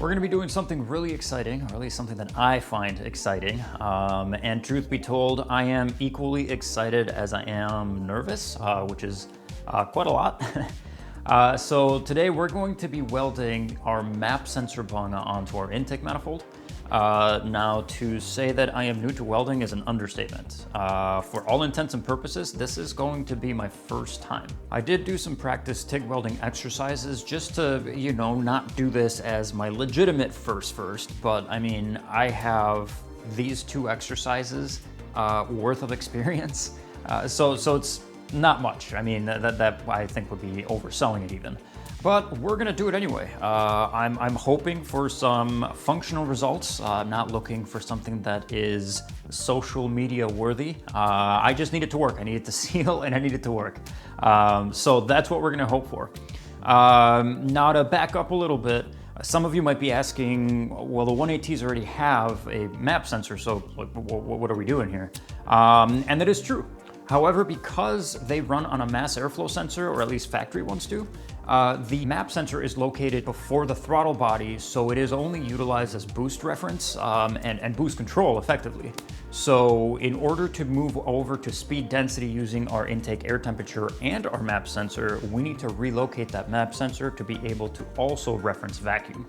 We're going to be doing something really exciting, or at least something that I find exciting. And truth be told, I am equally excited as I am nervous, which is quite a lot. So today we're going to be welding our MAP sensor bung onto our intake manifold. Now, to say that I am new to welding is an understatement. For all intents and purposes, this is going to be my first time. I did do some practice TIG welding exercises just to, you know, not do this as my legitimate first, but I mean, I have these two exercises worth of experience. So it's not much. I mean, that I think would be overselling it even. But we're gonna do it anyway. I'm hoping for some functional results. I'm not looking for something that is social media worthy. I just need it to work. I need it to seal and I need it to work. So that's what we're gonna hope for. Now to back up a little bit, some of you might be asking, well, the 1ATs already have a MAP sensor, so what are we doing here? And that is true. However, because they run on a mass airflow sensor, or at least factory ones do, the MAP sensor is located before the throttle body, so it is only utilized as boost reference and boost control effectively. So in order to move over to speed density using our intake air temperature and our MAP sensor, we need to relocate that MAP sensor to be able to also reference vacuum.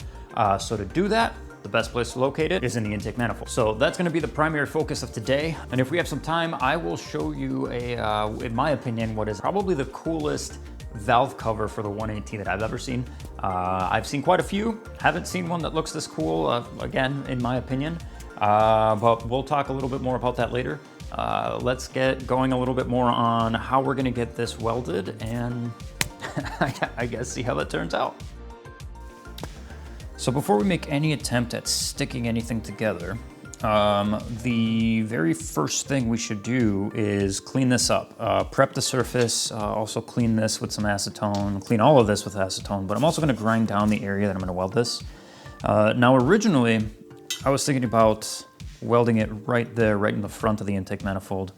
So to do that, the best place to locate it is in the intake manifold. So that's gonna be the primary focus of today. And if we have some time, I will show you in my opinion, what is probably the coolest valve cover for the 1AT that I've ever seen. I've seen quite a few. Haven't seen one that looks this cool, again, in my opinion. But we'll talk a little bit more about that later. Let's get going a little bit more on how we're gonna get this welded and I guess see how that turns out. So before we make any attempt at sticking anything together, the very first thing we should do is clean this up. Prep the surface, also clean this with some acetone, clean all of this with acetone, but I'm also gonna grind down the area that I'm gonna weld this. Now originally, I was thinking about welding it right there, right in the front of the intake manifold.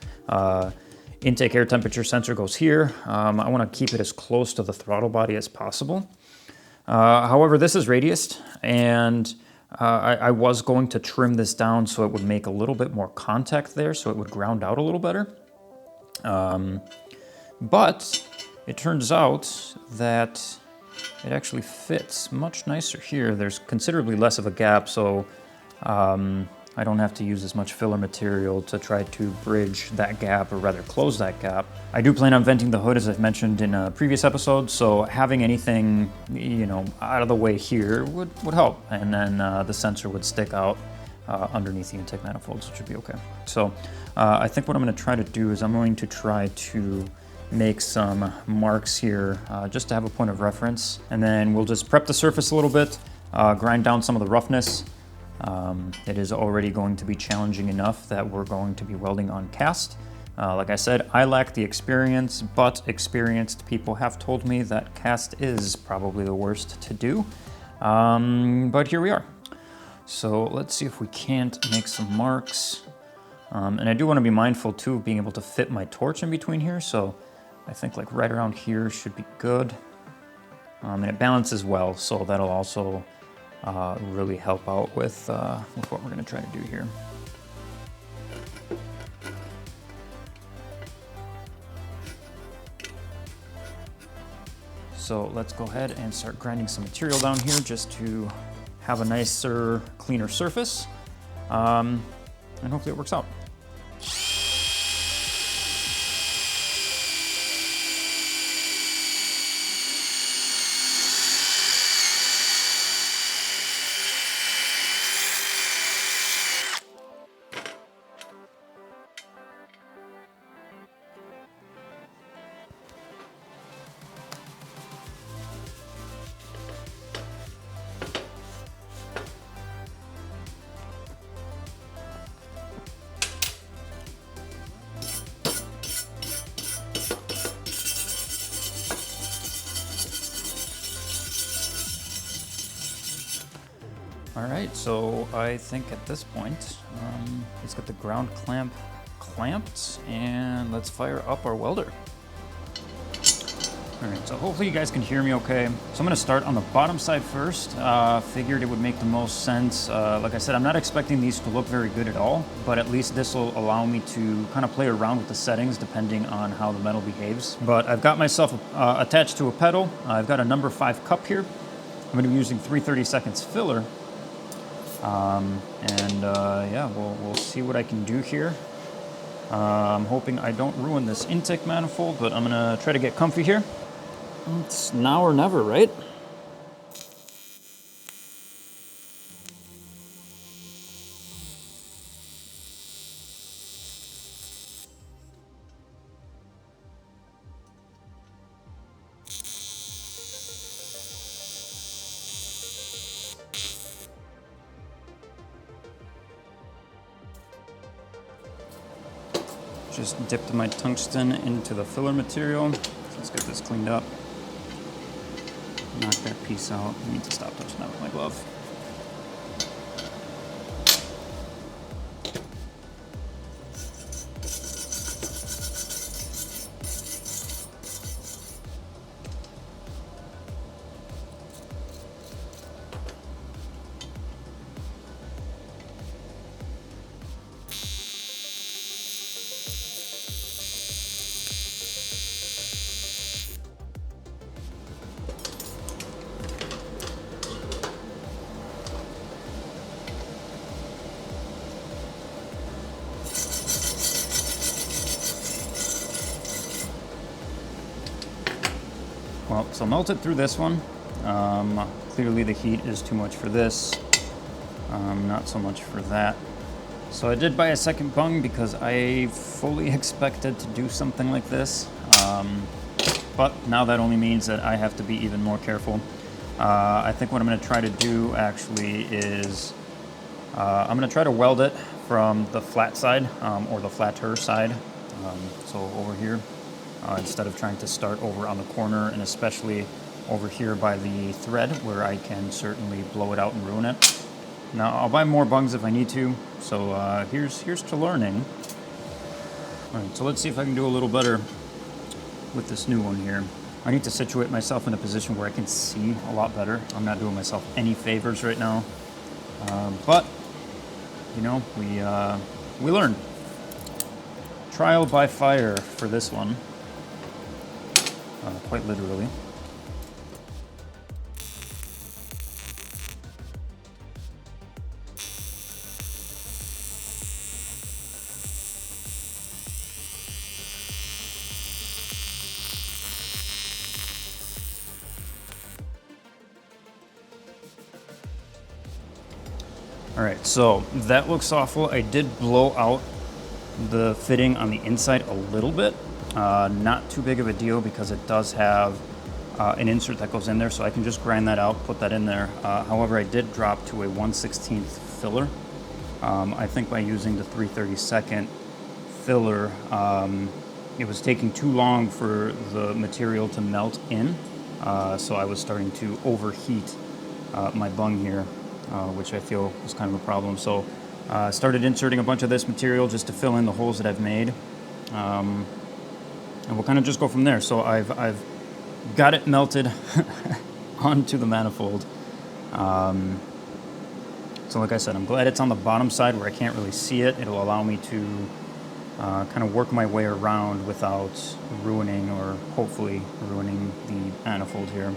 Intake air temperature sensor goes here. I wanna keep it as close to the throttle body as possible. However, this is radiused, and I was going to trim this down so it would make a little bit more contact there, so it would ground out a little better. But it turns out that it actually fits much nicer here. There's considerably less of a gap, so I don't have to use as much filler material to try to bridge that gap, or rather close that gap. I do plan on venting the hood, as I've mentioned in a previous episode, so having anything, you know, out of the way here would help, and then the sensor would stick out underneath the intake manifolds, which would be okay. So I think what I'm going to try to do is I'm going to try to make some marks here just to have a point of reference, and then we'll just prep the surface a little bit, grind down some of the roughness. It is already going to be challenging enough that we're going to be welding on cast. Like I said, I lack the experience, but experienced people have told me that cast is probably the worst to do. But here we are. So let's see if we can't make some marks. And I do want to be mindful too of being able to fit my torch in between here. So I think like right around here should be good. And it balances well, so that'll also really help out with what we're going to try to do here. So let's go ahead and start grinding some material down here just to have a nicer, cleaner surface, and hopefully it works out. All right, so I think at this point, let's get the ground clamp clamped and let's fire up our welder. All right, so hopefully you guys can hear me okay. So I'm gonna start on the bottom side first. Figured it would make the most sense. Like I said, I'm not expecting these to look very good at all, but at least this will allow me to kind of play around with the settings depending on how the metal behaves. But I've got myself attached to a pedal. I've got a number 5 cup here. I'm gonna be using 3/32 filler. Yeah, we'll see what I can do here. I'm hoping I don't ruin this intake manifold, but I'm gonna try to get comfy here. It's now or never, right? Just dipped my tungsten into the filler material. Let's get this cleaned up. Knock that piece out. I need to stop touching that with my glove. Well, so melted through this one. Clearly the heat is too much for this. Not so much for that. So I did buy a second bung because I fully expected to do something like this. But now that only means that I have to be even more careful. I think what I'm going to try to do actually is I'm going to try to weld it from the flat side or the flatter side. So over here. Instead of trying to start over on the corner, and especially over here by the thread where I can certainly blow it out and ruin it. Now I'll buy more bungs if I need to, so here's to learning. All right, so let's see if I can do a little better with this new one here. I need to situate myself in a position where I can see a lot better. I'm not doing myself any favors right now, but you know, we learn. Trial by fire for this one. Quite literally. All right, so that looks awful. I did blow out the fitting on the inside a little bit. Not too big of a deal because it does have an insert that goes in there, so I can just grind that out, put that in there. However, I did drop to a 1/16 filler. I think by using the 3/32 filler, it was taking too long for the material to melt in, so I was starting to overheat my bung here, which I feel was kind of a problem. So I started inserting a bunch of this material just to fill in the holes that I've made. And we'll kind of just go from there. So I've got it melted onto the manifold. So like I said, I'm glad it's on the bottom side where I can't really see it. It'll allow me to kind of work my way around without ruining, or hopefully ruining, the manifold here.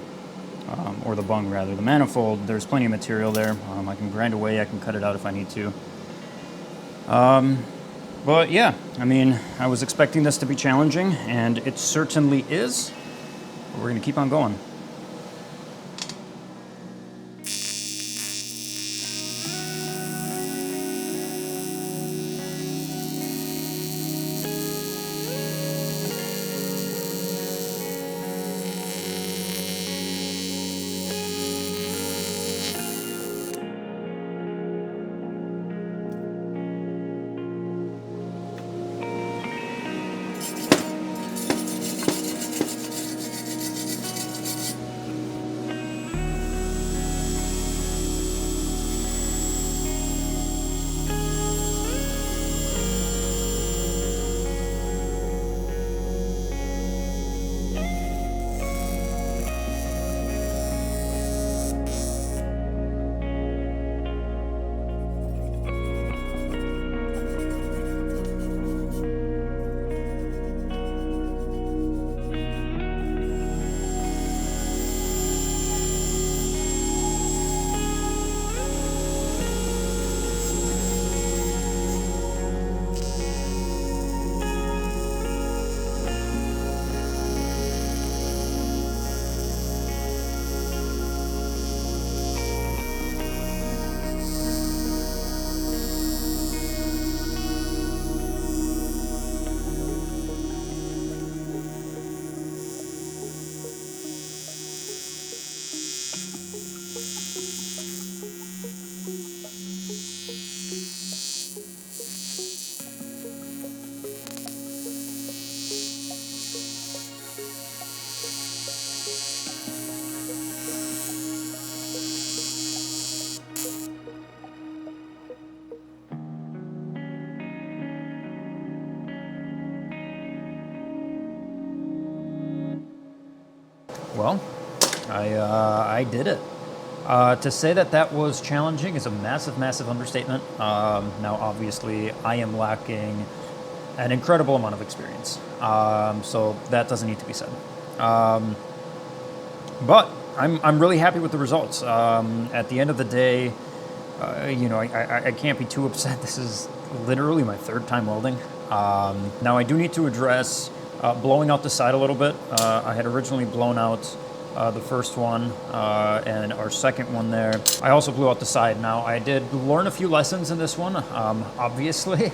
Or the bung rather. The manifold, there's plenty of material there. I can grind away, I can cut it out if I need to. But yeah, I mean, I was expecting this to be challenging, and it certainly is. But we're gonna keep on going. Well, I did it. To say that that was challenging is a massive, massive understatement. Now, obviously, I am lacking an incredible amount of experience, so that doesn't need to be said. But I'm really happy with the results. At the end of the day, you know, I can't be too upset. This is literally my third time welding. Now, I do need to address blowing out the side a little bit. I had originally blown out the first one and our second one there. I also blew out the side. Now, I did learn a few lessons in this one, obviously.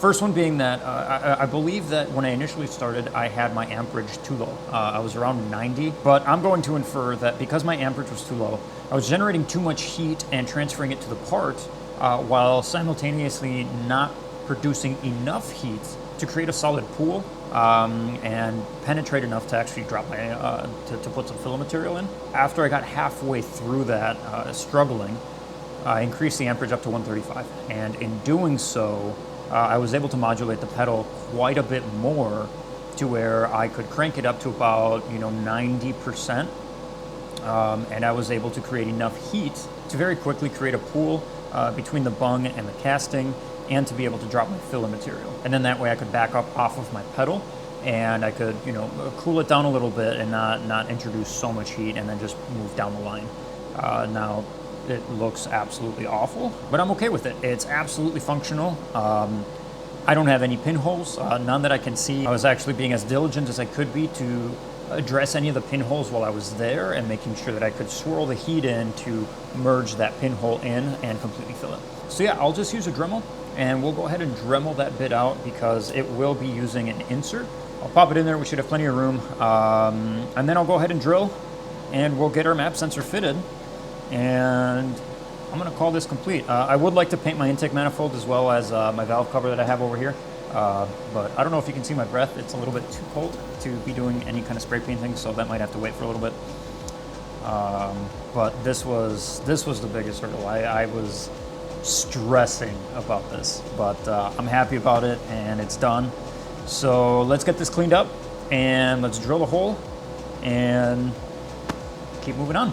First one being that I believe that when I initially started, I had my amperage too low. I was around 90, but I'm going to infer that because my amperage was too low, I was generating too much heat and transferring it to the part while simultaneously not producing enough heat to create a solid pool and penetrate enough to actually drop my, to put some filler material in. After I got halfway through that, struggling, I increased the amperage up to 135. And in doing so, I was able to modulate the pedal quite a bit more to where I could crank it up to about, 90%. And I was able to create enough heat to very quickly create a pool between the bung and the casting, and to be able to drop my filler material. And then that way I could back up off of my pedal and I could, cool it down a little bit and not introduce so much heat and then just move down the line. Now, it looks absolutely awful, but I'm okay with it. It's absolutely functional. I don't have any pinholes, none that I can see. I was actually being as diligent as I could be to address any of the pinholes while I was there and making sure that I could swirl the heat in to merge that pinhole in and completely fill it. So yeah, I'll just use a Dremel and we'll go ahead and Dremel that bit out because it will be using an insert. I'll pop it in there, we should have plenty of room. And then I'll go ahead and drill and we'll get our map sensor fitted. And I'm gonna call this complete. I would like to paint my intake manifold as well as my valve cover that I have over here. But I don't know if you can see my breath. It's a little bit too cold to be doing any kind of spray painting, so that might have to wait for a little bit. But this was the biggest hurdle. I was stressing about this, but I'm happy about it and it's done. So let's get this cleaned up and let's drill a hole and keep moving on.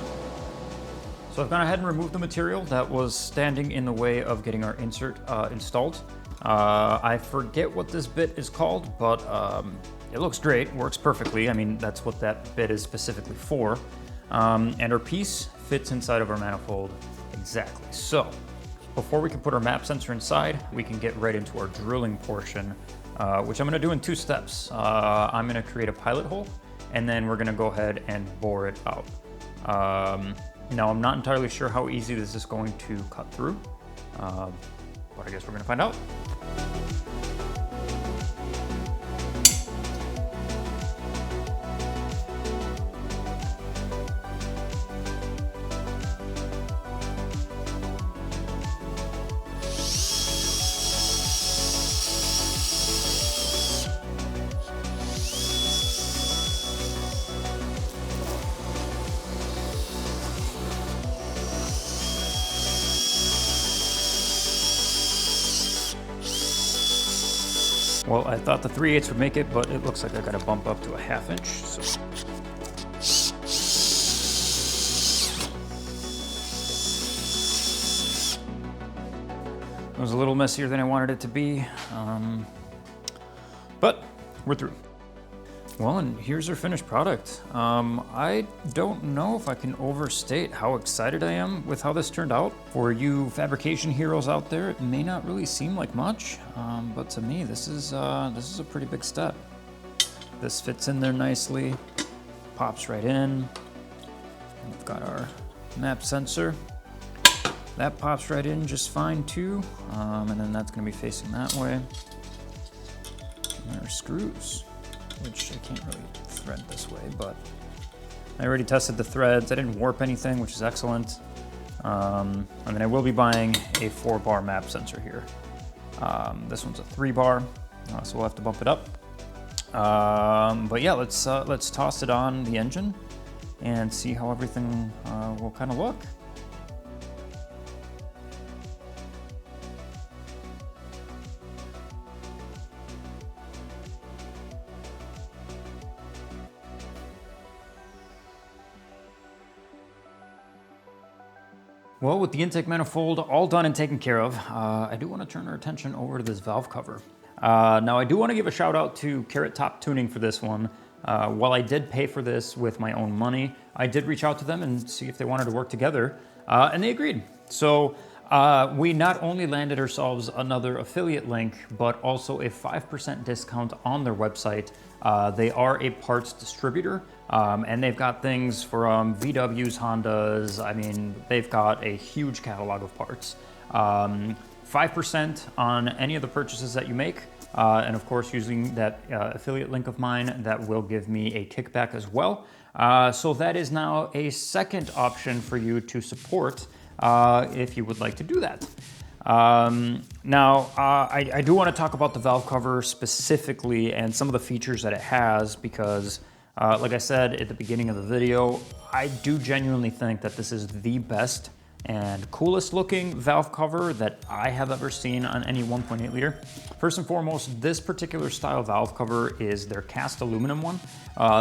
So I've gone ahead and removed the material that was standing in the way of getting our insert installed. I forget what this bit is called, but it looks great, works perfectly. I mean, that's what that bit is specifically for. And our piece fits inside of our manifold exactly. So before we can put our map sensor inside, we can get right into our drilling portion, which I'm gonna do in 2 steps. I'm gonna create a pilot hole, and then we're gonna go ahead and bore it out. Now, I'm not entirely sure how easy this is going to cut through, but I guess we're gonna find out. Well, I thought the 3/8 would make it, but it looks like I gotta bump up to a 1/2 inch. So. It was a little messier than I wanted it to be, but we're through. Well, and here's our finished product. I don't know if I can overstate how excited I am with how this turned out. For you fabrication heroes out there, it may not really seem like much, but to me, this is a pretty big step. This fits in there nicely, pops right in. We've got our map sensor. That pops right in just fine too, and then that's gonna be facing that way. And there are screws, which I can't really thread this way, but I already tested the threads. I didn't warp anything, which is excellent. And then I will be buying a 4-bar map sensor here. This one's a 3-bar, so we'll have to bump it up. But yeah, let's toss it on the engine and see how everything will kind of look. Well, with the intake manifold all done and taken care of, I do want to turn our attention over to this valve cover. Now, I do want to give a shout out to CarrotTopTuning for this one. While I did pay for this with my own money, I did reach out to them and see if they wanted to work together, and they agreed. So we not only landed ourselves another affiliate link, but also a 5% discount on their website. They are a parts distributor, and they've got things from VWs, Hondas. I mean, they've got a huge catalog of parts. 5% on any of the purchases that you make. And of course, using that affiliate link of mine, that will give me a kickback as well. So that is now a second option for you to support if you would like to do that. Now, I do want to talk about the valve cover specifically and some of the features that it has because, like I said at the beginning of the video, I do genuinely think that this is the best and coolest looking valve cover that I have ever seen on any 1.8 liter. First and foremost, this particular style valve cover is their cast aluminum one.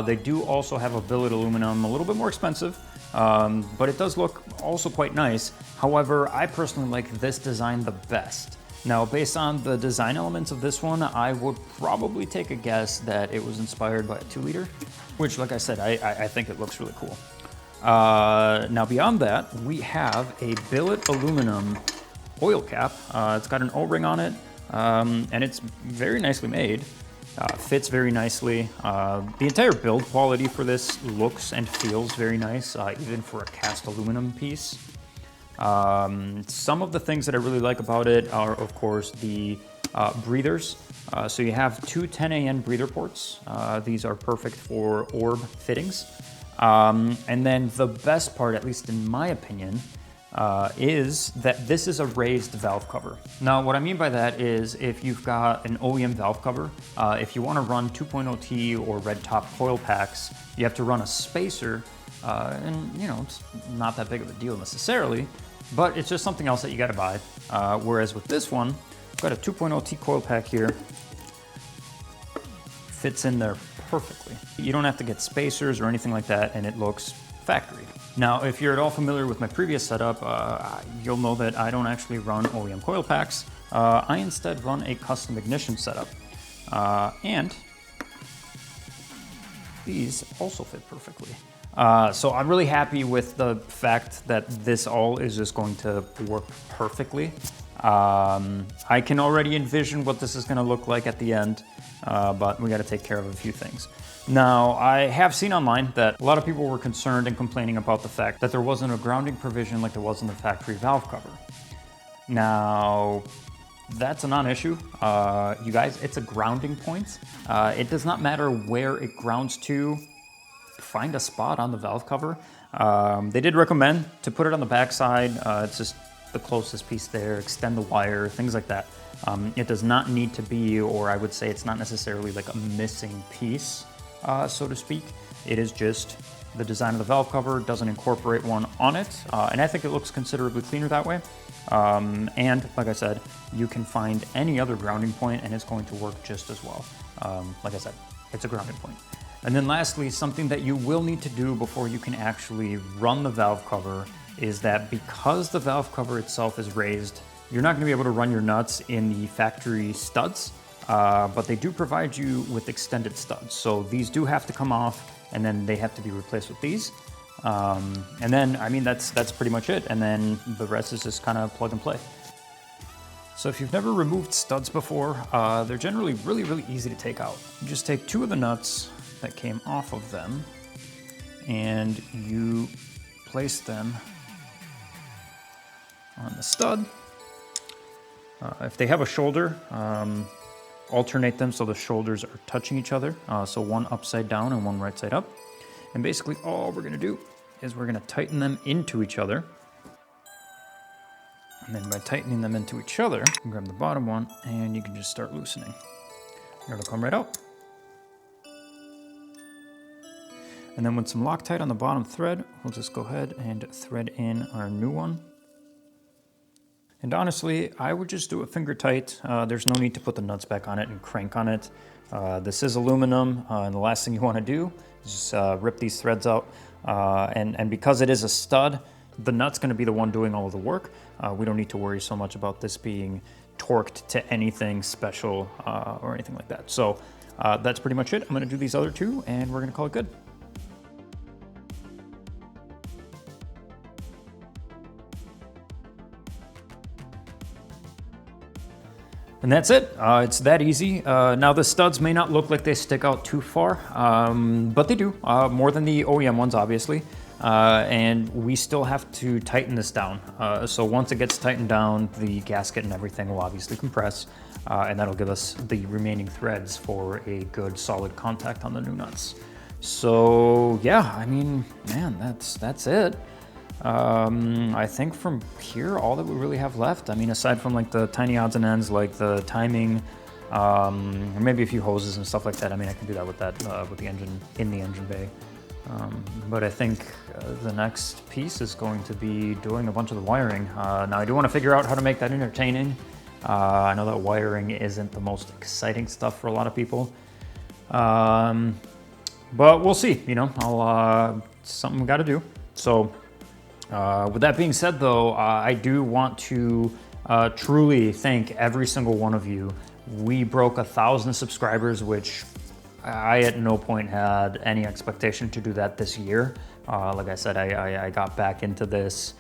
They do also have a billet aluminum, a little bit more expensive, but it does look also quite nice. However, I personally like this design the best. Now, based on the design elements of this one, I would probably take a guess that it was inspired by a 2 liter, which, like I said, I think it looks really cool. Now beyond that, we have a billet aluminum oil cap. It's got an O-ring on it, and it's very nicely made. Fits very nicely. The entire build quality for this looks and feels very nice, even for a cast aluminum piece. Some of the things that I really like about it are, of course, the breathers. So you have two 10AN breather ports. These are perfect for orb fittings. And then the best part, at least in my opinion, is that this is a raised valve cover. Now, what I mean by that is if you've got an OEM valve cover, if you want to run 2.0T or red top coil packs, you have to run a spacer, and you know, it's not that big of a deal necessarily, but it's just something else that you got to buy. Whereas with this one, I've got a 2.0T coil pack here, fits in there perfectly. You don't have to get spacers or anything like that, and it looks factory. Now, if you're at all familiar with my previous setup, you'll know that I don't actually run OEM coil packs. I instead run a custom ignition setup. And these also fit perfectly. So I'm really happy with the fact that this all is just going to work perfectly. I can already envision what this is going to look like at the end, but we got to take care of a few things. Now, I have seen online that a lot of people were concerned and complaining about the fact that there wasn't a grounding provision like there was in the factory valve cover. Now, that's a non-issue. You guys, it's a grounding point. It does not matter where it grounds to. Find a spot on the valve cover. They did recommend to put it on the backside. It's just the closest piece there, extend the wire, things like that. It does not need to be, or I would say it's not necessarily like a missing piece, so to speak. It is just the design of the valve cover doesn't incorporate one on it, and I think it looks considerably cleaner that way. And like I said, you can find any other grounding point and it's going to work just as well. Like I said, it's a grounding point. And then lastly, something that you will need to do before you can actually run the valve cover is that because the valve cover itself is raised, you're not going to be able to run your nuts in the factory studs, but they do provide you with extended studs. So these do have to come off, and then they have to be replaced with these. And then, I mean, that's pretty much it. And then the rest is just kind of plug and play. So if you've never removed studs before, they're generally really, really easy to take out. You just take two of the nuts that came off of them, and you place them on the stud. If they have a shoulder, alternate them so the shoulders are touching each other. So one upside down and one right side up. And basically all we're gonna do is we're gonna tighten them into each other. And then by tightening them into each other, grab the bottom one and you can just start loosening. It'll come right out. And then with some Loctite on the bottom thread, we'll just go ahead and thread in our new one. And honestly, I would just do it finger tight. There's no need to put the nuts back on it and crank on it. This is aluminum, and the last thing you want to do is just rip these threads out. And because it is a stud, the nut's going to be the one doing all of the work. We don't need to worry so much about this being torqued to anything special or anything like that. So that's pretty much it. I'm going to do these other two and we're going to call it good. And that's it. It's that easy. Now the studs may not look like they stick out too far, but they do, more than the OEM ones, obviously. And we still have to tighten this down. So once it gets tightened down, the gasket and everything will obviously compress, and that'll give us the remaining threads for a good solid contact on the new nuts. So yeah, I mean, man, that's it. I think from here, all that we really have left, I mean, aside from like the tiny odds and ends, like the timing, or maybe a few hoses and stuff like that. I mean, I can do that with the engine in the engine bay. But I think the next piece is going to be doing a bunch of the wiring. Now I do want to figure out how to make that entertaining. I know that wiring isn't the most exciting stuff for a lot of people. But we'll see, you know, something we got to do. So, with that being said, though, I do want to truly thank every single one of you. We broke 1,000 subscribers, which I at no point had any expectation to do that this year. Like I said, I got back into this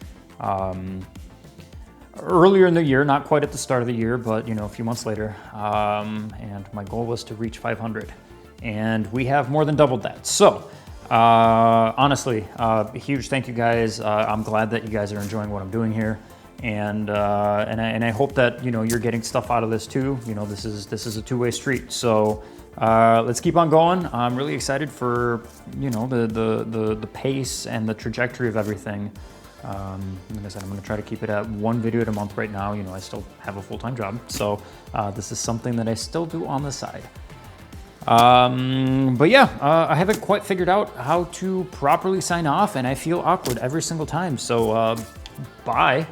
earlier in the year, not quite at the start of the year, but you know, a few months later. And my goal was to reach 500, and we have more than doubled that. So. Honestly, a huge thank you guys. I'm glad that you guys are enjoying what I'm doing here, and I hope that, you know, you're getting stuff out of this too. You know, this is a two-way street. So let's keep on going. I'm really excited for, you know, the pace and the trajectory of everything. Like I said, I'm going to try to keep it at one video a month right now. You know, I still have a full-time job, so this is something that I still do on the side. But yeah, I haven't quite figured out how to properly sign off, and I feel awkward every single time. So, bye.